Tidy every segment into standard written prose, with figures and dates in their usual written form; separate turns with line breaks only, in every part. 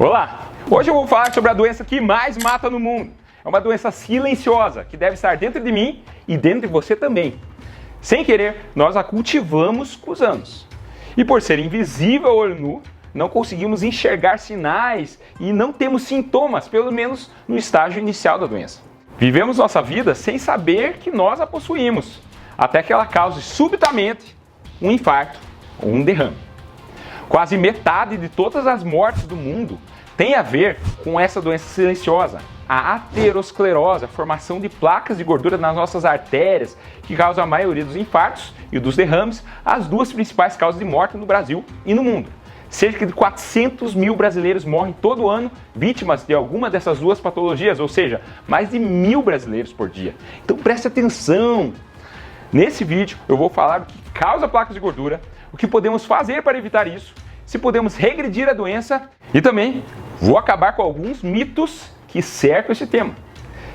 Olá! Hoje eu vou falar sobre a doença que mais mata no mundo. É uma doença silenciosa que deve estar dentro de mim e dentro de você também. Sem querer, nós a cultivamos com os anos. E por ser invisível ao olho nu, não conseguimos enxergar sinais e não temos sintomas, pelo menos no estágio inicial da doença. Vivemos nossa vida sem saber que nós a possuímos, até que ela cause subitamente um infarto ou um derrame. Quase metade de todas as mortes do mundo tem a ver com essa doença silenciosa, a aterosclerose, a formação de placas de gordura nas nossas artérias, que causa a maioria dos infartos e dos derrames, as duas principais causas de morte no Brasil e no mundo. Cerca de 400 mil brasileiros morrem todo ano vítimas de alguma dessas duas patologias, ou seja, mais de 1.000 brasileiros por dia. Então preste atenção! Nesse vídeo eu vou falar o que causa placas de gordura, o que podemos fazer para evitar isso, se podemos regredir a doença e também vou acabar com alguns mitos que cercam esse tema.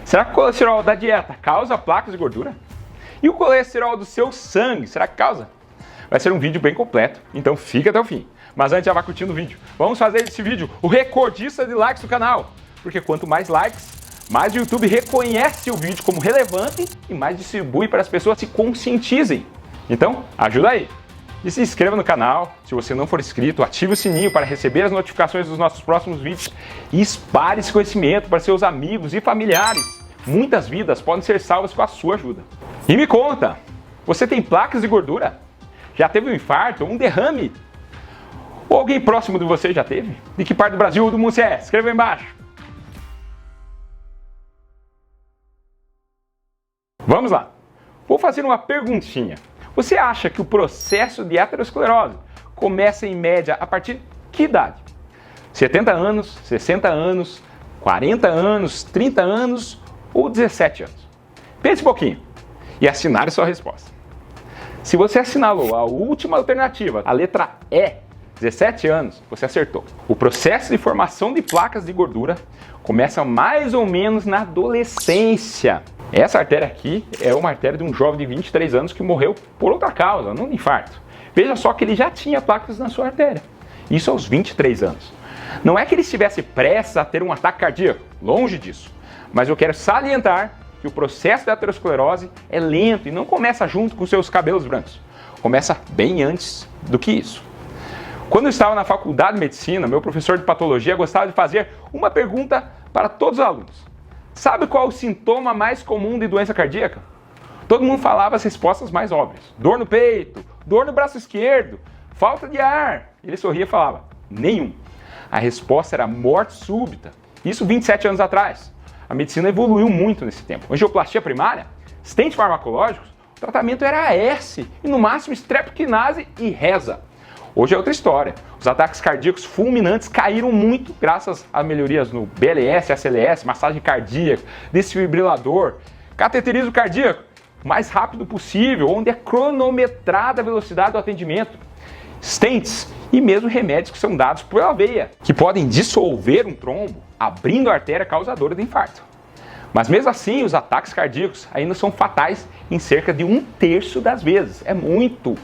Será que o colesterol da dieta causa placas de gordura? E o colesterol do seu sangue, será que causa? Vai ser um vídeo bem completo, então fica até o fim. Mas antes já vá curtindo o vídeo. Vamos fazer desse vídeo o recordista de likes do canal, porque quanto mais likes, mais o YouTube reconhece o vídeo como relevante e mais distribui para as pessoas se conscientizem. Então, ajuda aí! E se inscreva no canal, se você não for inscrito, ative o sininho para receber as notificações dos nossos próximos vídeos e espalhe esse conhecimento para seus amigos e familiares. Muitas vidas podem ser salvas com a sua ajuda. E me conta, você tem placas de gordura? Já teve um infarto ou um derrame? Ou alguém próximo de você já teve? De que parte do Brasil ou do mundo você é? Escreva aí embaixo. Vamos lá. Vou fazer uma perguntinha. Você acha que o processo de aterosclerose começa em média a partir de que idade? 70 anos, 60 anos, 40 anos, 30 anos ou 17 anos? Pense um pouquinho e assinale sua resposta. Se você assinalou a última alternativa, a letra E, 17 anos, você acertou. O processo de formação de placas de gordura começa mais ou menos na adolescência. Essa artéria aqui é uma artéria de um jovem de 23 anos que morreu por outra causa, não de infarto. Veja só que ele já tinha placas na sua artéria. Isso aos 23 anos. Não é que ele estivesse prestes a ter um ataque cardíaco, longe disso. Mas eu quero salientar que o processo da aterosclerose é lento e não começa junto com seus cabelos brancos. Começa bem antes do que isso. Quando eu estava na faculdade de medicina, meu professor de patologia gostava de fazer uma pergunta para todos os alunos. Sabe qual é o sintoma mais comum de doença cardíaca? Todo mundo falava as respostas mais óbvias. Dor no peito, dor no braço esquerdo, falta de ar. Ele sorria e falava, nenhum. A resposta era morte súbita. Isso 27 anos atrás. A medicina evoluiu muito nesse tempo. Angioplastia primária, stents farmacológicos, o tratamento era AS e no máximo streptokinase e reza. Hoje é outra história. Os ataques cardíacos fulminantes caíram muito graças a melhorias no BLS, ACLS, massagem cardíaca, desfibrilador, cateterismo cardíaco, o mais rápido possível, onde é cronometrada a velocidade do atendimento, stents e mesmo remédios que são dados pela veia, que podem dissolver um trombo, abrindo a artéria causadora de infarto. Mas mesmo assim, os ataques cardíacos ainda são fatais em cerca de 1/3 das vezes. É muito!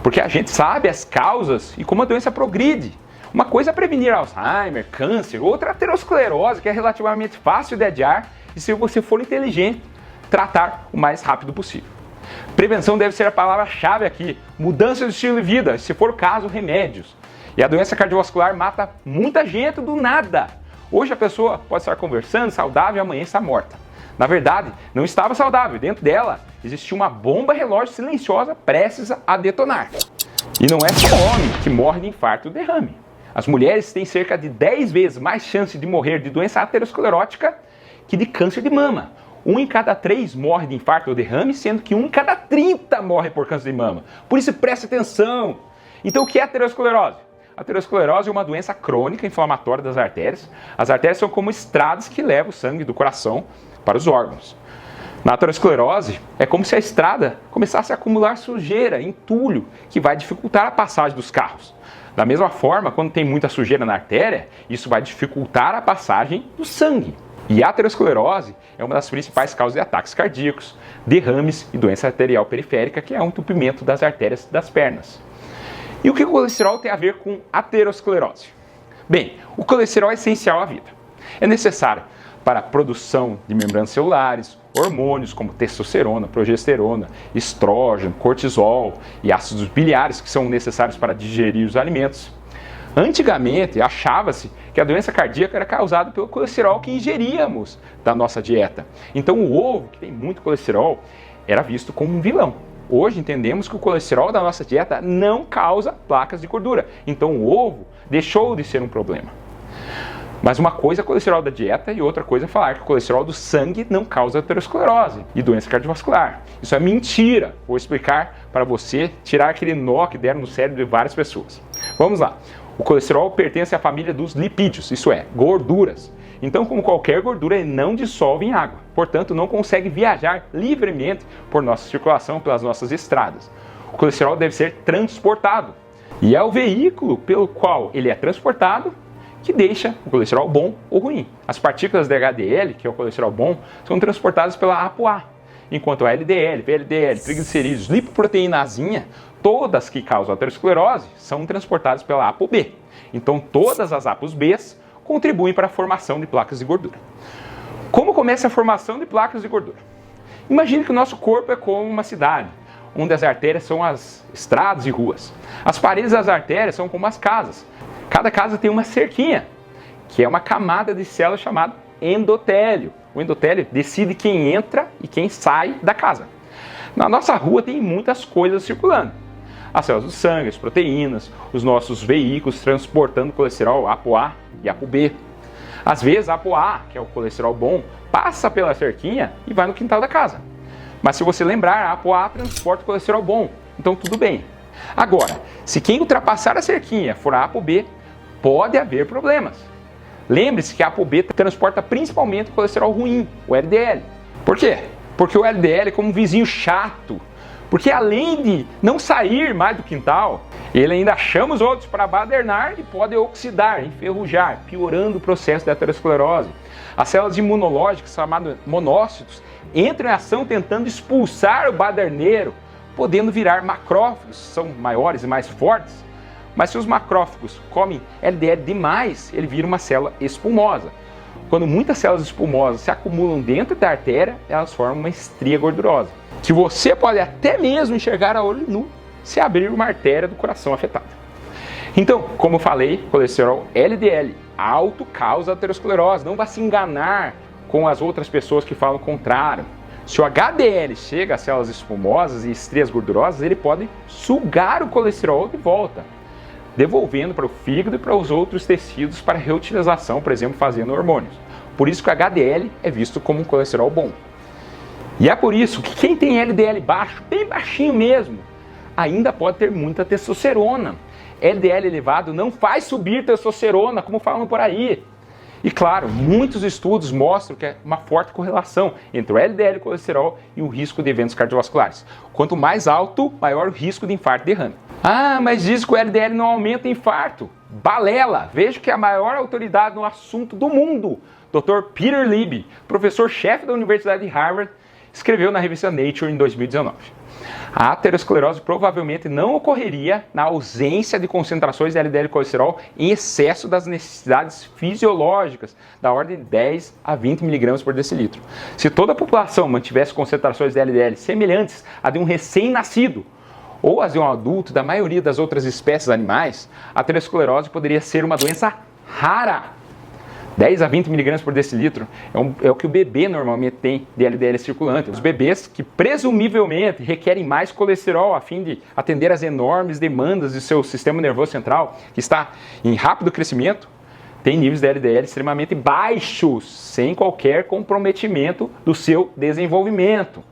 Porque a gente sabe as causas e como a doença progride. Uma coisa é prevenir Alzheimer, câncer, outra aterosclerose, que é relativamente fácil de adiar e, se você for inteligente, tratar o mais rápido possível. Prevenção deve ser a palavra-chave aqui. Mudança de estilo de vida, se for o caso, remédios. E a doença cardiovascular mata muita gente do nada. Hoje a pessoa pode estar conversando, saudável, e amanhã está morta. Na verdade, não estava saudável. Dentro dela existia uma bomba relógio silenciosa prestes a detonar. E não é só homem que morre de infarto ou derrame. As mulheres têm cerca de 10 vezes mais chance de morrer de doença aterosclerótica que de câncer de mama. 1 em cada 3 morre de infarto ou derrame, sendo que 1 em cada 30 morre por câncer de mama. Por isso, preste atenção! Então, o que é aterosclerose? A aterosclerose é uma doença crônica inflamatória das artérias. As artérias são como estradas que levam o sangue do coração para os órgãos. Na aterosclerose, é como se a estrada começasse a acumular sujeira, entulho, que vai dificultar a passagem dos carros. Da mesma forma, quando tem muita sujeira na artéria, isso vai dificultar a passagem do sangue. E a aterosclerose é uma das principais causas de ataques cardíacos, derrames e doença arterial periférica, que é um entupimento das artérias das pernas. E o que o colesterol tem a ver com aterosclerose? Bem, o colesterol é essencial à vida. É necessário para a produção de membranas celulares, hormônios como testosterona, progesterona, estrógeno, cortisol e ácidos biliares que são necessários para digerir os alimentos. Antigamente, achava-se que a doença cardíaca era causada pelo colesterol que ingeríamos da nossa dieta. Então o ovo, que tem muito colesterol, era visto como um vilão. Hoje entendemos que o colesterol da nossa dieta não causa placas de gordura. Então o ovo deixou de ser um problema. Mas uma coisa é o colesterol da dieta e outra coisa é falar que o colesterol do sangue não causa aterosclerose e doença cardiovascular. Isso é mentira. Vou explicar para você tirar aquele nó que deram no cérebro de várias pessoas. Vamos lá. O colesterol pertence à família dos lipídios, isso é, gorduras. Então, como qualquer gordura, ele não dissolve em água. Portanto, não consegue viajar livremente por nossa circulação, pelas nossas estradas. O colesterol deve ser transportado. E é o veículo pelo qual ele é transportado que deixa o colesterol bom ou ruim. As partículas de HDL, que é o colesterol bom, são transportadas pela ApoA, enquanto a LDL, VLDL, triglicerídeos, lipoproteínazinha, todas que causam aterosclerose, são transportadas pela ApoB. Então todas as ApoBs contribuem para a formação de placas de gordura. Como começa a formação de placas de gordura? Imagine que o nosso corpo é como uma cidade, onde as artérias são as estradas e ruas. As paredes das artérias são como as casas. Cada casa tem uma cerquinha, que é uma camada de células chamada endotélio. O endotélio decide quem entra e quem sai da casa. Na nossa rua tem muitas coisas circulando. As células do sangue, as proteínas, os nossos veículos transportando colesterol ApoA e ApoB. Às vezes a ApoA, que é o colesterol bom, passa pela cerquinha e vai no quintal da casa. Mas se você lembrar, a ApoA transporta o colesterol bom, então tudo bem. Agora, se quem ultrapassar a cerquinha for a ApoB, pode haver problemas. Lembre-se que a ApoB transporta principalmente o colesterol ruim, o LDL. Por quê? Porque o LDL é como um vizinho chato. Porque além de não sair mais do quintal, ele ainda chama os outros para badernar e pode oxidar, enferrujar, piorando o processo de aterosclerose. As células imunológicas, chamadas monócitos, entram em ação tentando expulsar o baderneiro, podendo virar macrófagos, são maiores e mais fortes. Mas se os macrófagos comem LDL demais, ele vira uma célula espumosa. Quando muitas células espumosas se acumulam dentro da artéria, elas formam uma estria gordurosa, que você pode até mesmo enxergar a olho nu se abrir uma artéria do coração afetada. Então, como eu falei, colesterol LDL alto causa aterosclerose. Não vá se enganar com as outras pessoas que falam o contrário. Se o HDL chega às células espumosas e estrias gordurosas, ele pode sugar o colesterol de volta, devolvendo para o fígado e para os outros tecidos para reutilização, por exemplo, fazendo hormônios. Por isso que o HDL é visto como um colesterol bom. E é por isso que quem tem LDL baixo, bem baixinho mesmo, ainda pode ter muita testosterona. LDL elevado não faz subir testosterona, como falam por aí. E claro, muitos estudos mostram que é uma forte correlação entre o LDL e o colesterol e o risco de eventos cardiovasculares. Quanto mais alto, maior o risco de infarto e derrame. Ah, mas diz que o LDL não aumenta infarto. Balela! Veja que a maior autoridade no assunto do mundo, Dr. Peter Libby, professor-chefe da Universidade de Harvard, escreveu na revista Nature em 2019. A aterosclerose provavelmente não ocorreria na ausência de concentrações de LDL e colesterol em excesso das necessidades fisiológicas, da ordem de 10 a 20 mg por decilitro. Se toda a população mantivesse concentrações de LDL semelhantes à de um recém-nascido, ou as de um adulto da maioria das outras espécies animais, a aterosclerose poderia ser uma doença rara. 10 a 20 mg por decilitro é o que o bebê normalmente tem de LDL circulante. Os bebês que presumivelmente requerem mais colesterol a fim de atender às enormes demandas do seu sistema nervoso central, que está em rápido crescimento, têm níveis de LDL extremamente baixos, sem qualquer comprometimento do seu desenvolvimento.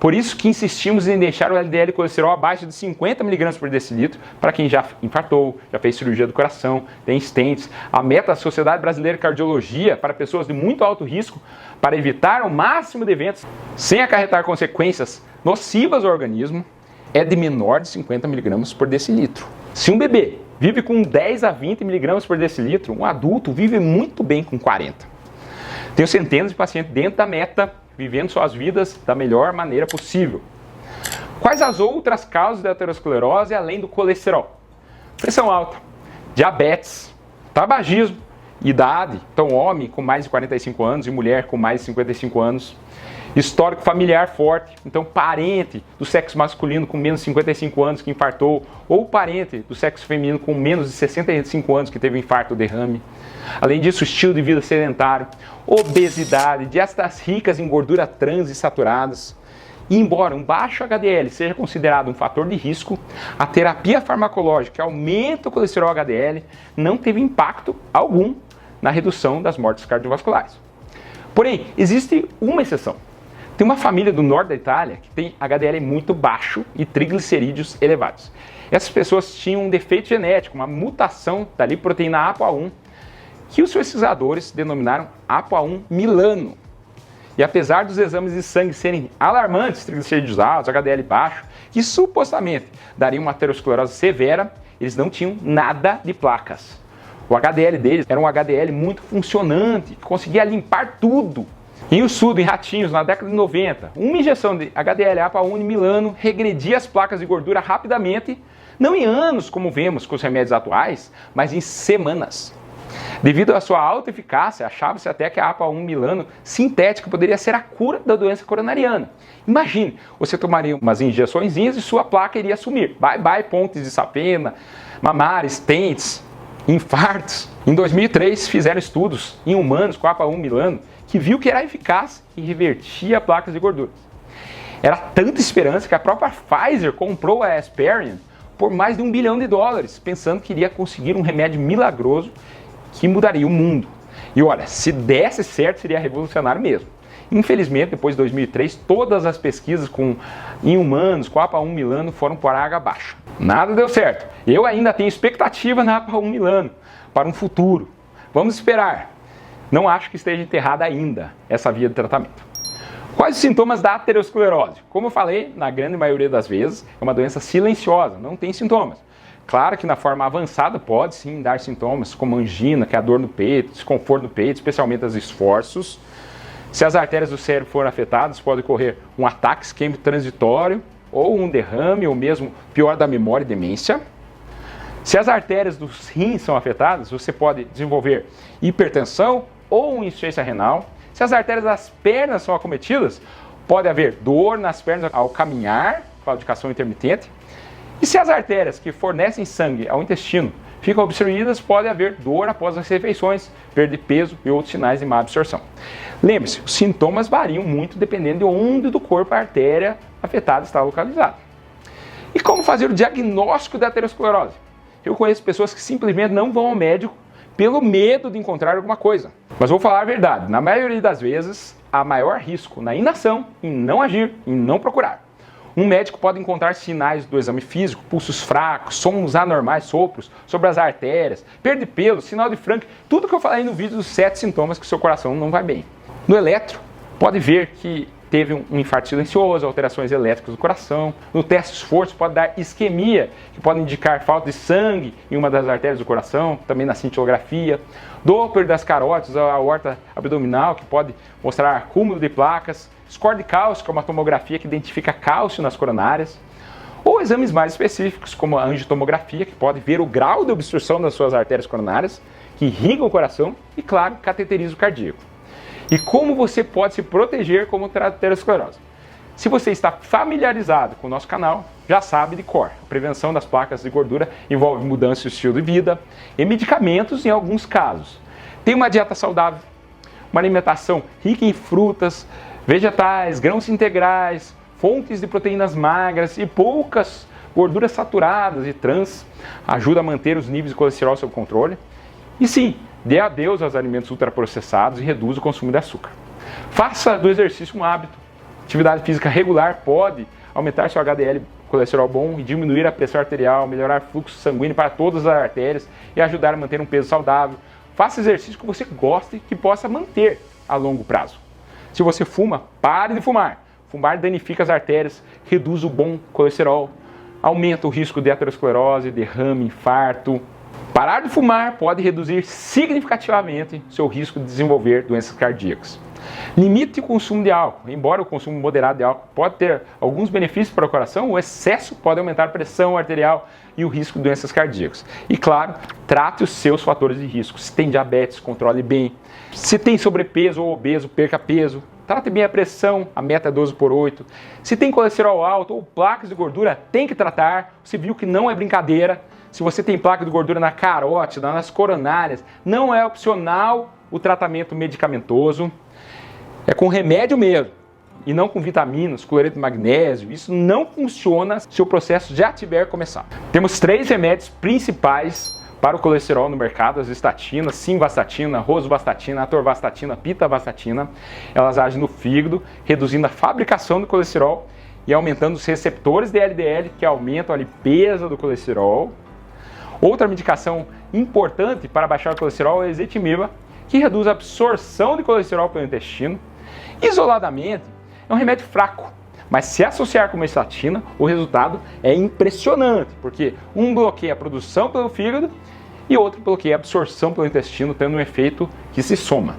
Por isso que insistimos em deixar o LDL colesterol abaixo de 50 mg por decilitro para quem já infartou, já fez cirurgia do coração, tem stents. A meta da Sociedade Brasileira de Cardiologia para pessoas de muito alto risco, para evitar o máximo de eventos sem acarretar consequências nocivas ao organismo, é de menor de 50 mg por decilitro. Se um bebê vive com 10 a 20 mg por decilitro, um adulto vive muito bem com 40. Tenho centenas de pacientes dentro da meta, vivendo suas vidas da melhor maneira possível. Quais as outras causas da aterosclerose além do colesterol? Pressão alta, diabetes, tabagismo, idade, então homem com mais de 45 anos e mulher com mais de 55 anos, histórico familiar forte, então parente do sexo masculino com menos de 55 anos que infartou, ou parente do sexo feminino com menos de 65 anos que teve um infarto ou derrame. Além disso, estilo de vida sedentário, obesidade, dietas ricas em gordura trans e saturadas. E embora um baixo HDL seja considerado um fator de risco, a terapia farmacológica que aumenta o colesterol HDL não teve impacto algum na redução das mortes cardiovasculares. Porém, existe uma exceção. Tem uma família do norte da Itália que tem HDL muito baixo e triglicerídeos elevados. Essas pessoas tinham um defeito genético, uma mutação da lipoproteína ApoA1, que os pesquisadores denominaram ApoA1 Milano. E apesar dos exames de sangue serem alarmantes, triglicerídeos altos, HDL baixo, que supostamente dariam uma aterosclerose severa, eles não tinham nada de placas. O HDL deles era um HDL muito funcionante, que conseguia limpar tudo. Em estudo em ratinhos na década de 90, uma injeção de HDL ApoA1 Milano regredia as placas de gordura rapidamente, não em anos como vemos com os remédios atuais, mas em semanas. Devido à sua alta eficácia, achava-se até que a ApoA1 Milano sintética poderia ser a cura da doença coronariana. Imagine, você tomaria umas injeçõezinhas e sua placa iria sumir. Bye bye pontes de sapena, mamares, stents, infartos. Em 2003 fizeram estudos em humanos com a ApoA1 Milano que viu que era eficaz e revertia placas de gorduras. Era tanta esperança que a própria Pfizer comprou a Aspirin por mais de $1 bilhão, pensando que iria conseguir um remédio milagroso que mudaria o mundo. E olha, se desse certo, seria revolucionário mesmo. Infelizmente, depois de 2003, todas as pesquisas em humanos com a ApoA1 Milano foram por água abaixo. Nada deu certo. Eu ainda tenho expectativa na ApoA1 Milano para um futuro. Vamos esperar. Não acho que esteja enterrada ainda essa via de tratamento. Quais os sintomas da aterosclerose? Como eu falei, na grande maioria das vezes, é uma doença silenciosa, não tem sintomas. Claro que na forma avançada pode sim dar sintomas como angina, que é a dor no peito, desconforto no peito, especialmente aos esforços. Se as artérias do cérebro forem afetadas, pode ocorrer um ataque isquêmico transitório, ou um derrame, ou mesmo pior da memória e demência. Se as artérias dos rins são afetadas, você pode desenvolver hipertensão ou uma insuficiência renal. Se as artérias das pernas são acometidas, pode haver dor nas pernas ao caminhar, claudicação intermitente. E se as artérias que fornecem sangue ao intestino ficam obstruídas, pode haver dor após as refeições, perda de peso e outros sinais de má absorção. Lembre-se, os sintomas variam muito dependendo de onde do corpo a artéria afetada está localizada. E como fazer o diagnóstico da aterosclerose? Eu conheço pessoas que simplesmente não vão ao médico pelo medo de encontrar alguma coisa. Mas vou falar a verdade, na maioria das vezes, há maior risco na inação, em não agir, em não procurar. Um médico pode encontrar sinais do exame físico, pulsos fracos, sons anormais, sopros sobre as artérias, perda de pelo, sinal de Frank, tudo que eu falei no vídeo dos 7 sintomas que seu coração não vai bem. No eletro, pode ver que teve um infarto silencioso, alterações elétricas do coração. No teste de esforço pode dar isquemia, que pode indicar falta de sangue em uma das artérias do coração, também na cintilografia. Doppler das carótidas, a aorta abdominal, que pode mostrar acúmulo de placas. Score de cálcio, que é uma tomografia que identifica cálcio nas coronárias. Ou exames mais específicos, como a angiotomografia, que pode ver o grau de obstrução das suas artérias coronárias, que irrigam o coração, e claro, cateterismo cardíaco. E como você pode se proteger contra a aterosclerose? Se você está familiarizado com o nosso canal, já sabe de cor. A prevenção das placas de gordura envolve mudança de estilo de vida e medicamentos em alguns casos. Tem uma dieta saudável, uma alimentação rica em frutas, vegetais, grãos integrais, fontes de proteínas magras e poucas gorduras saturadas e trans, ajuda a manter os níveis de colesterol sob controle. E sim, dê adeus aos alimentos ultraprocessados e reduza o consumo de açúcar. Faça do exercício um hábito. Atividade física regular pode aumentar seu HDL, colesterol bom, e diminuir a pressão arterial, melhorar o fluxo sanguíneo para todas as artérias e ajudar a manter um peso saudável. Faça exercício que você goste e que possa manter a longo prazo. Se você fuma, pare de fumar. Fumar danifica as artérias, reduz o bom colesterol, aumenta o risco de aterosclerose, derrame, infarto. Parar de fumar pode reduzir significativamente seu risco de desenvolver doenças cardíacas. Limite o consumo de álcool. Embora o consumo moderado de álcool pode ter alguns benefícios para o coração, o excesso pode aumentar a pressão arterial e o risco de doenças cardíacas. E claro, trate os seus fatores de risco. Se tem diabetes, controle bem. Se tem sobrepeso ou obeso, perca peso. Trate bem a pressão, a meta é 12/8. Se tem colesterol alto ou placas de gordura, tem que tratar. Você viu que não é brincadeira. Se você tem placa de gordura na carótida, nas coronárias, não é opcional o tratamento medicamentoso. É com remédio mesmo, e não com vitaminas, cloreto de magnésio. Isso não funciona se o processo já tiver começado. Temos 3 remédios principais para o colesterol no mercado: as estatinas, simvastatina, rosuvastatina, atorvastatina, pitavastatina. Elas agem no fígado, reduzindo a fabricação do colesterol e aumentando os receptores de LDL, que aumentam a lipeza do colesterol. Outra medicação importante para baixar o colesterol é a ezetimiba, que reduz a absorção de colesterol pelo intestino. Isoladamente, é um remédio fraco, mas se associar com uma estatina, o resultado é impressionante, porque um bloqueia a produção pelo fígado e outro bloqueia a absorção pelo intestino, tendo um efeito que se soma.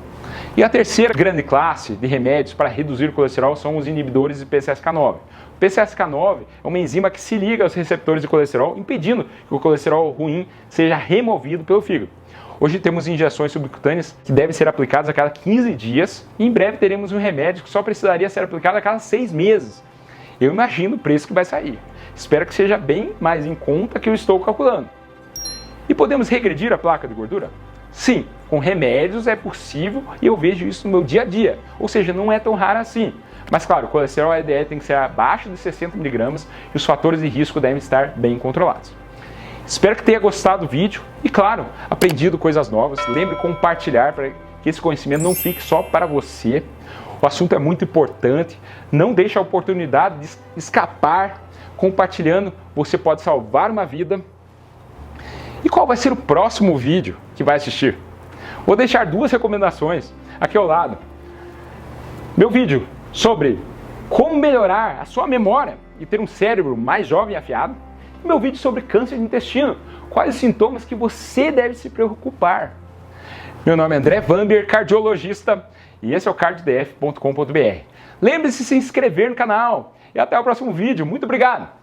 E a terceira grande classe de remédios para reduzir o colesterol são os inibidores de PCSK9. O PCSK9 é uma enzima que se liga aos receptores de colesterol, impedindo que o colesterol ruim seja removido pelo fígado. Hoje temos injeções subcutâneas que devem ser aplicadas a cada 15 dias e em breve teremos um remédio que só precisaria ser aplicado a cada 6 meses. Eu imagino o preço que vai sair. Espero que seja bem mais em conta que eu estou calculando. E podemos regredir a placa de gordura? Sim, com remédios é possível e eu vejo isso no meu dia a dia, ou seja, não é tão raro assim. Mas claro, o colesterol LDL tem que ser abaixo de 60 mg e os fatores de risco devem estar bem controlados. Espero que tenha gostado do vídeo e, claro, aprendido coisas novas. Lembre de compartilhar para que esse conhecimento não fique só para você. O assunto é muito importante. Não deixe a oportunidade de escapar. Compartilhando, você pode salvar uma vida. E qual vai ser o próximo vídeo que vai assistir? Vou deixar 2 recomendações aqui ao lado. Meu vídeo sobre como melhorar a sua memória e ter um cérebro mais jovem e afiado. Meu vídeo sobre câncer de intestino, quais os sintomas que você deve se preocupar. Meu nome é André Vamber, cardiologista, e esse é o cardiodf.com.br. Lembre-se de se inscrever no canal e até o próximo vídeo. Muito obrigado!